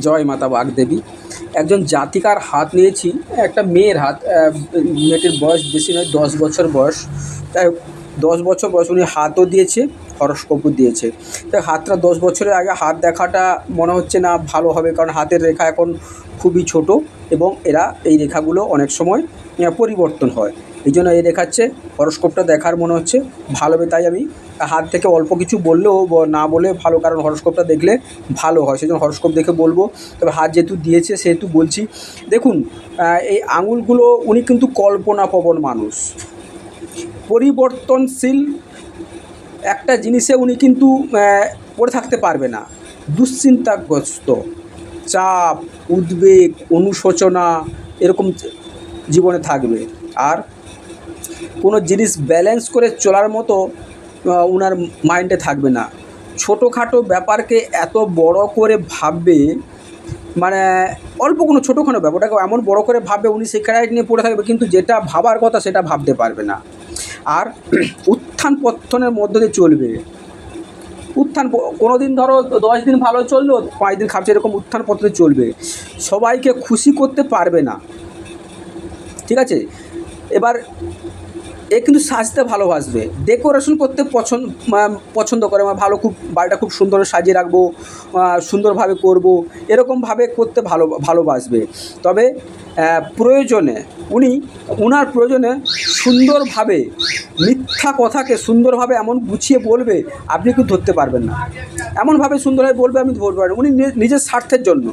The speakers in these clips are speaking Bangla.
জয় মাতা বাগদেবী। একজন জাতিকার হাত নিয়েছি, একটা মেয়ের হাত। মেয়েটির বয়স বেশি নয়, 10 বছর বয়স। তাই 10 বছর বয়স, উনি হাতও দিয়েছে, হরস্কোপও দিয়েছে। তাই হাতটা 10 বছরের আগে হাত দেখাটা মনে হচ্ছে না ভালো হবে, কারণ হাতের রেখা এখন খুবই ছোট এবং এই রেখাগুলো অনেক সময় পরিবর্তন হয়। এই জন্য এই দেখাচ্ছে, হরস্কোপটা দেখার মনে হচ্ছে ভালো হবে। তাই আমি হাত থেকে অল্প কিছু বললেও না বলে ভালো, কারণ হরস্কোপটা দেখলে ভালো হয়, সেই জন্য হরস্কোপ দেখে বলবো। তবে হাত যেহেতু দিয়েছে সেহেতু বলছি। দেখুন, এই আঙুলগুলো, উনি কিন্তু কল্পনাপ্রবণ মানুষ, পরিবর্তনশীল একটা জিনিসে উনি কিন্তু পড়ে থাকতে পারবে না। দুশ্চিন্তাগ্রস্ত, চাপ, উদ্বেগ, অনুশোচনা এরকম জীবনে থাকবে। আর কোনো জিনিস ব্যালেন্স করে চলার মতো ওনার মাইন্ডে থাকবে না। ছোটোখাটো ব্যাপারকে এত বড় করে ভাববে, মানে অল্প কোনো ছোটোখাটো ব্যাপারটাকে এমন বড় করে ভাববে, উনি সেখানে নিয়ে পড়ে থাকবে, কিন্তু যেটা ভাবার কথা সেটা ভাবতে পারবে না। আর উত্থান পত্তনের মধ্য দিয়ে চলবে। কোনো দিন ধরো 10 দিন ভালো চললো, 5 দিন খাচ্ছে, এরকম উত্থান পত্তনে চলবে। সবাইকে খুশি করতে পারবে না, ঠিক আছে? এবার কিন্তু সাজতে ভালোবাসবে, ডেকোরেশন করতে পছন্দ করে। ভালো, খুব বাড়িটা খুব সুন্দর সাজিয়ে রাখবো, সুন্দরভাবে করব, এরকমভাবে করতে ভালোবাসবে। তবে প্রয়োজনে উনার প্রয়োজনে সুন্দরভাবে মিথ্যা কথাকে সুন্দরভাবে এমন গুছিয়ে বলবে, আপনি কিন্তু ধরতে পারবেন না। এমনভাবে সুন্দরভাবে বলবে, আপনি ধরতে পারবেন। উনি নিজের স্বার্থের জন্য,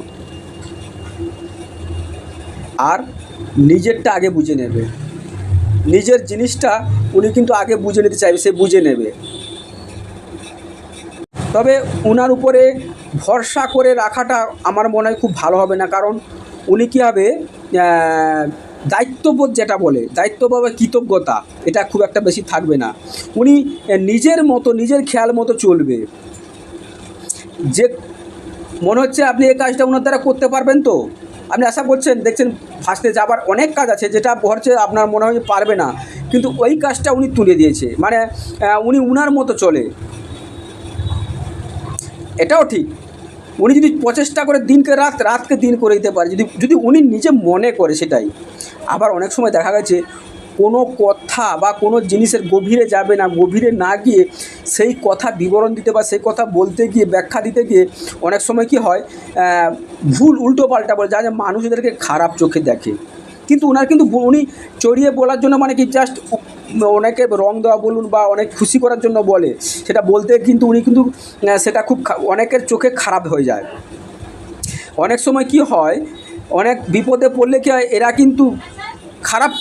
আর নিজেরটা আগে বুঝে নেবে। নিজের জিনিসটা উনি কিন্তু আগে বুঝে নিতে চাইবে, সে বুঝে নেবে। তবে ওনার উপরে ভরসা করে রাখাটা আমার মনে হয় খুব ভালো হবে না, কারণ উনি কী হবে, দায়িত্ববোধ যেটা বলে, দায়িত্ববোধ বা কৃতজ্ঞতা, এটা খুব একটা বেশি থাকবে না। উনি নিজের মতো, নিজের খেয়াল মতো চলবে। যে মনে হচ্ছে আপনি এই কাজটা ওনার দ্বারা করতে পারবেন, তো আপনি আশা করছেন, দেখছেন ফার্স্টে যাবার অনেক কাজ আছে যেটা হচ্ছে আপনার মনে হয় পারবে না, কিন্তু ওই কাজটা উনি তুলে দিয়েছে। মানে উনি উনার মতো চলে, এটাও ঠিক। উনি যদি প্রচেষ্টা করে দিনকে রাতকে দিন করে দিতে পারে, যদি উনি নিজে মনে করে, সেটাই। আবার অনেক সময় দেখা গেছে কোনো কথা বা কোনো জিনিসের গভীরে যাবে না, গভীরে না গিয়ে সেই কথা বিবরণ দিতে বা সেই কথা বলতে গিয়ে, ব্যাখ্যা দিতে গিয়ে অনেক সময় কি হয়, ভুল উল্টো পাল্টা বলে, যা মানুষদেরকে খারাপ চোখে দেখে। কিন্তু উনি চড়িয়ে বলার জন্য, মানে কি জাস্ট অনেকে রং দেওয়া বলুন বা অনেক খুশি করার জন্য বলে, সেটা বলতে কিন্তু উনি কিন্তু সেটা খুব অনেকের চোখে খারাপ হয়ে যায়। অনেক সময় কি হয়, অনেক বিপদে পড়লে কি হয়, এরা কিন্তু খারাপ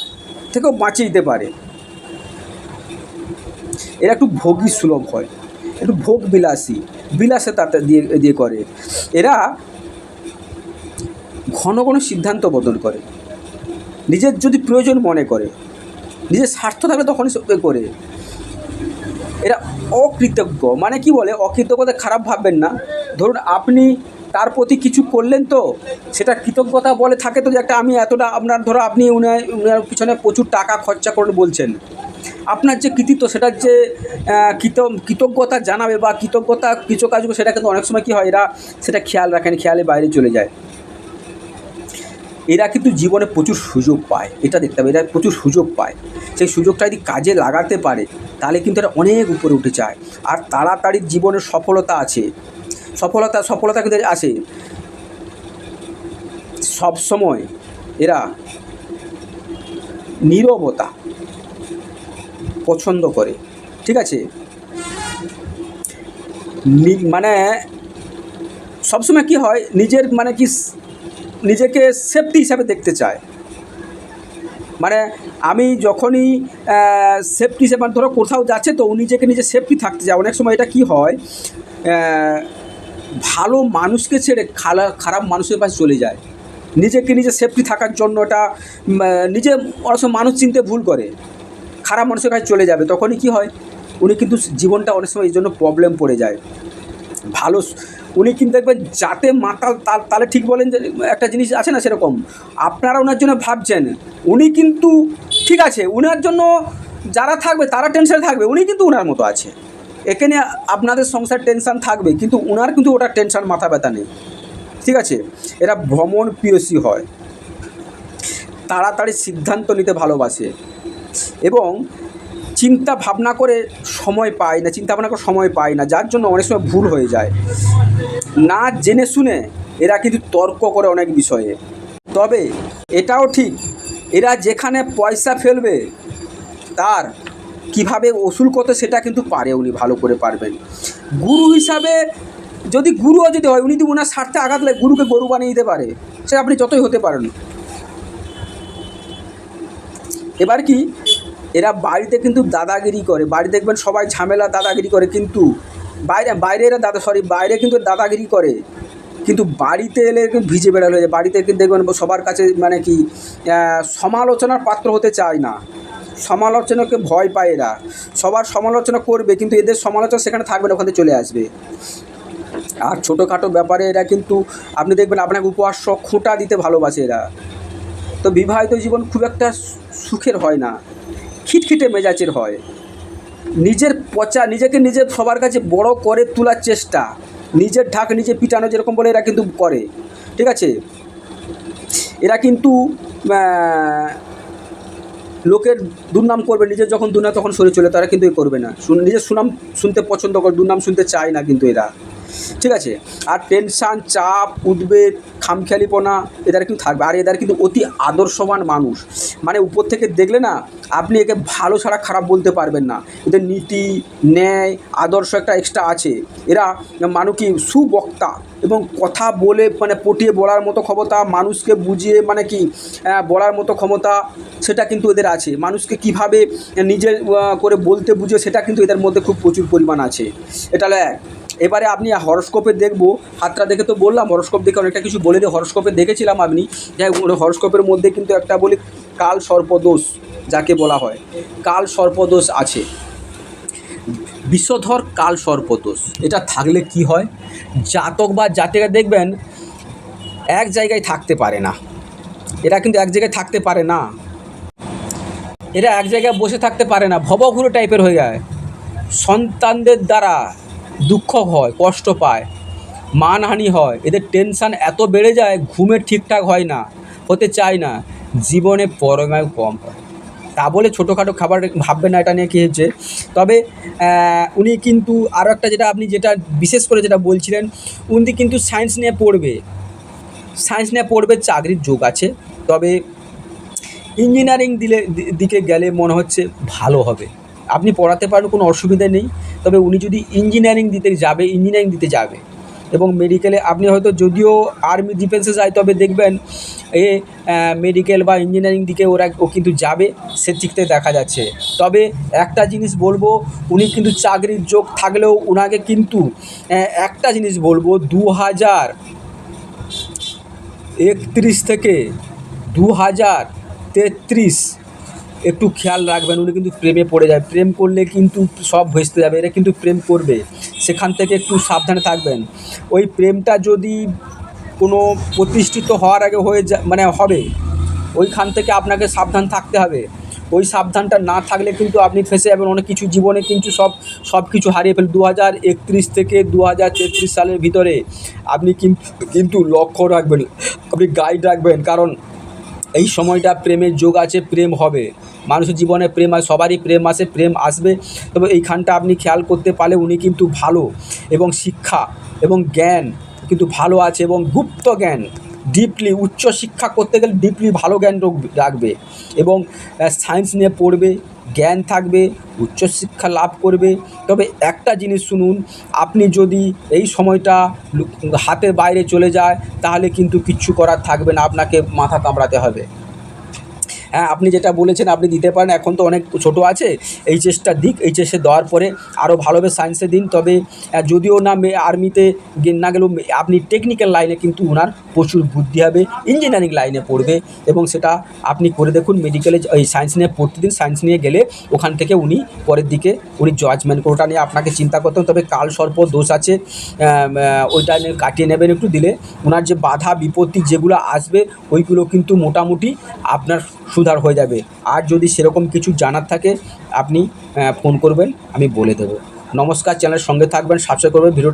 থেকেও বাঁচিয়ে দিতে পারে। এরা একটু ভোগী সুলভ হয়, একটু ভোগ বিলাসে তাতে দিয়ে করে। এরা ঘন ঘন সিদ্ধান্ত বদল করে, নিজের যদি প্রয়োজন মনে করে, নিজের স্বার্থ থাকলে তখনই করে। এরা অকৃতজ্ঞ, মানে কি বলে, অকৃতজ্ঞতা খারাপ ভাববেন না। ধরুন আপনি তার প্রতি কিছু করলেন, তো সেটা কৃতজ্ঞতা বলে থাকে, তো যে একটা আমি এতটা আপনার, ধরো আপনি উনার পিছনে প্রচুর টাকা খরচা করে বলছেন, আপনার যে কৃতিত্ব, সেটার যে কৃতজ্ঞতা জানাবে বা কৃতজ্ঞতা কিছু কাজ, সেটা কিন্তু অনেক সময় কী হয়, এরা সেটা খেয়াল রাখেন, খেয়ালে বাইরে চলে যায়। এরা কিন্তু জীবনে প্রচুর সুযোগ পায়, এটা দেখতে হবে। এরা প্রচুর সুযোগ পায়, সেই সুযোগটা যদি কাজে লাগাতে পারে, তাহলে কিন্তু এরা অনেক উপরে উঠে যায়। আর তাড়াতাড়ি জীবনের সফলতা আছে, সফলতা কিন্তু আসে সব সময়। এরা নীরবতা পছন্দ করে, ঠিক আছে? মানে সবসময় কি হয়, নিজের মানে কি নিজেকে সেফটি হিসাবে দেখতে চায়। মানে আমি যখনই সেফটি হিসেবে, ধরো কোথাও যাচ্ছে, তো নিজেকে নিজে সেফটি থাকতে চায়। অনেক সময় এটা কি হয়, ভালো মানুষকে ছেড়ে খারাপ মানুষের পাশে চলে যায়, নিজেকে নিজে সেফটি থাকার জন্য। এটা নিজে অনেক সময় মানুষ চিনতে ভুল করে, খারাপ মানুষের কাছে চলে যাবে। তখনই কি হয়, উনি কিন্তু জীবনটা অনেক সময় এই জন্য প্রবলেম পড়ে যায়। ভালো উনি কিন্তু দেখবেন যাতে মাতাল তাহলে ঠিক বলেন, যে একটা জিনিস আছে না, সেরকম আপনারা ওনার জন্য ভাবছেন, উনি কিন্তু ঠিক আছে, ওনার জন্য যারা থাকবে তারা টেনশনে থাকবে, উনি কিন্তু ওনার মতো আছে। এখানে আপনাদের সংসার টেনশন থাকবে, কিন্তু ওনার কিন্তু ওটা টেনশন, মাথা ব্যথা নেই। ঠিক আছে। এরা ভ্রমণ প্রিয়সী হয়, তাড়াতাড়ি সিদ্ধান্ত নিতে ভালোবাসে এবং চিন্তা ভাবনা করে সময় পায় না, যার জন্য অনেক সময় ভুল হয়ে যায়। না জেনে শুনে এরা কিন্তু তর্ক করে অনেক বিষয়ে। তবে এটাও ঠিক, এরা যেখানে পয়সা ফেলবে তার কিভাবে ওসুল করতে সেটা কিন্তু উনি ভালো করে পারবেন। গুরু হিসাবে গুরুও যদি হয়, উনি যদি ওনার স্বার্থে আঘাত লাগে গুরুকে গরু বানিয়ে দিতে পারে, সে আপনি যতই হতে পারেন। এবার কি, এরা বাড়িতে কিন্তু দাদাগিরি করে, বাড়ি দেখবেন সবাই ঝামেলা দাদাগিরি করে, কিন্তু বাইরে কিন্তু দাদাগিরি করে, কিন্তু বাড়িতে এলে কিন্তু ভিজে বেড়াল হয়ে যায়। বাড়িতে কিন্তু দেখবেন সবার কাছে মানে কি সমালোচনার পাত্র হতে চায় না, সমালোচনাকে ভয় পায় এরা। সবার সমালোচনা করবে কিন্তু এদের সমালোচনা সেখানে থাকবে না, ওখান থেকে চলে আসবে। আর ছোটোখাটো ব্যাপারে এরা কিন্তু আপনি দেখবেন আপনাকে উপহাস খোঁটা দিতে ভালোবাসে এরা। তো বিবাহিত জীবন খুব একটা সুখের হয় না, খিটখিটে মেজাজের হয়। নিজেকে নিজে সবার কাছে বড় করে তোলার চেষ্টা, নিজের ঢাক নিজে পিটানো যেরকম বলে এরা কিন্তু করে, ঠিক আছে। এরা কিন্তু লোকের দুর্নাম করবে, নিজের যখন দুর্নাম তখন সরে চলে, তারা কিন্তু করবে না। নিজের সুনাম শুনতে পছন্দ করে, দুর্নাম শুনতে চায় না কিন্তু এরা, ঠিক আছে। আর টেনশান, চাপ, উদ্বেগ, খামখেয়ালিপনা এদের কিন্তু থাকবে। আর এদের কিন্তু অতি আদর্শবান মানুষ, মানে উপর থেকে দেখলে না আপনি একে ভালো ছাড়া খারাপ বলতে পারবেন না। এদের নীতি, ন্যায়, আদর্শ একটা এক্সট্রা আছে। এরা মানুষ কি সুবক্তা এবং কথা বলে মানে পটিয়ে বলার মতো ক্ষমতা, মানুষকে বুঝিয়ে মানে কি বলার মতো ক্ষমতা, সেটা কিন্তু এদের আছে। মানুষকে কিভাবে নিজের করে বলতে বুঝিয়ে সেটা কিন্তু এদের মধ্যে খুব প্রচুর পরিমাণ আছে। এটা হলো এক। এবারে আপনি হরস্কোপে দেখবো, হাতটা দেখে তো বললাম, হরস্কোপ দেখে অনেকটা কিছু বলে দিয়ে হরস্কোপে দেখেছিলাম আপনি, যাই হরস্কোপের মধ্যে কিন্তু একটা বলি কাল সর্পদোষ যাকে বলা হয়, কাল সর্পদোষ আছে, বিষধর কাল সর্পদোষ। এটা থাকলে কি হয়, জাতক বা জাতিকা দেখবেন এক জায়গায় থাকতে পারে না, এরা কিন্তু এক জায়গায় থাকতে পারে না, এরা এক জায়গায় বসে থাকতে পারে না, ভবঘুরে টাইপের হয়ে যায়। সন্তানদের দ্বারা দুঃখ হয়, কষ্ট পায়, মানহানি হয়, এদের টেনশান এত বেড়ে যায়, ঘুমের ঠিকঠাক হয় না, হতে চায় না, জীবনে পরমায়ু কম হয়। তা বলে ছোটোখাটো খাবার ভাববেন না এটা নিয়ে কী হচ্ছে। তবে উনি কিন্তু আরও একটা যেটা বিশেষ করে যেটা বলছিলেন, উনি কিন্তু সায়েন্স নিয়ে পড়বে, চাকরির যোগ আছে। তবে ইঞ্জিনিয়ারিং দিকে গেলে মনে হচ্ছে ভালো হবে, আপনি পড়াতে পারেন, কোনো অসুবিধা নেই। তবে উনি যদি ইঞ্জিনিয়ারিং দিতে যাবে এবং মেডিকেলে আপনি হয়তো যদিও আর্মি ডিফেন্সে যায়, তবে দেখবেন মেডিকেল বা ইঞ্জিনিয়ারিং দিকে ও কিন্তু যাবে, সেদিক থেকে দেখা যাচ্ছে। তবে একটা জিনিস বলবো, উনি কিন্তু চাকরির যোগ থাকলেও ওনাকে কিন্তু একটা জিনিস বলবো, 2031 থেকে 2033 একটু খেয়াল রাখবেন, উনি কিন্তু প্রেমে পড়ে যায়। প্রেম করলে কিন্তু সব ভেস্তে যাবে, এরা কিন্তু প্রেম করবে, সেখান থেকে একটু সাবধানে থাকবেন। ওই প্রেমটা যদি কোনো প্রতিষ্ঠিত হওয়ার আগে হবে, ওইখান থেকে আপনাকে সাবধান থাকতে হবে। ওই সাবধানটা না থাকলে কিন্তু আপনি ফেঁসে যাবেন অনেক কিছু, জীবনে কিন্তু সব কিছু হারিয়ে ফেলবেন। 2031 থেকে 2033 সালের ভিতরে আপনি কিন্তু লক্ষ্য রাখবেন, আপনি গাইড রাখবেন, কারণ এই সময়টা প্রেমের যোগ আছে, প্রেম হবে, মানুষের জীবনে প্রেম হয়, সবারই প্রেম আসে, প্রেম আসবে। তবে এইখানটা আপনি খেয়াল করতে পারলে উনি কিন্তু ভালো, এবং শিক্ষা এবং জ্ঞান কিন্তু ভালো আছে, এবং গুপ্ত জ্ঞান ডিপলি, উচ্চ শিক্ষা করতে গেলে ডিপলি ভালো জ্ঞান রাখবে, এবং সায়েন্স নিয়ে পড়বে, জ্ঞান থাকবে, উচ্চশিক্ষা লাভ করবে। তবে একটা জিনিস শুনুন, আপনি যদি এই সময়টা হাতের বাইরে চলে যায় তাহলে কিন্তু কিচ্ছু করার থাকবে না, আপনাকে মাথা কামড়াতে হবে। হ্যাঁ, আপনি যেটা বলেছেন আপনি দিতে পারেন, এখন তো অনেক ছোটো আছে, এইচএসটা দিক, এইচএসে দেওয়ার পরে আরও ভালোভাবে সায়েন্সে দিন। তবে যদিও না আর্মিতে না গেলেও আপনি টেকনিক্যাল লাইনে কিন্তু ওনার প্রচুর বুদ্ধি হবে, ইঞ্জিনিয়ারিং লাইনে পড়বে, এবং সেটা আপনি করে দেখুন। মেডিকেলে এই সায়েন্স নিয়ে পড়তে দিন, সায়েন্স নিয়ে গেলে ওখান থেকে উনি পরের দিকে জাজমেন্ট ওটা নিয়ে আপনাকে চিন্তা করতে হবে। তবে কাল সর্প দোষ আছে, ওইটা নিয়ে কাটিয়ে নেবেন একটু, দিলে ওনার যে বাধা বিপত্তি যেগুলো আসবে ওইগুলো কিন্তু মোটামুটি আপনার সুধার হয়ে যাবে। আর যদি সেরকম কিছু জানার থাকে আপনি ফোন করবেন, আমি বলে দেবো। নমস্কার, চ্যানেলের সঙ্গে থাকবেন, সাবস্ক্রাইব করবেন, ভিডিও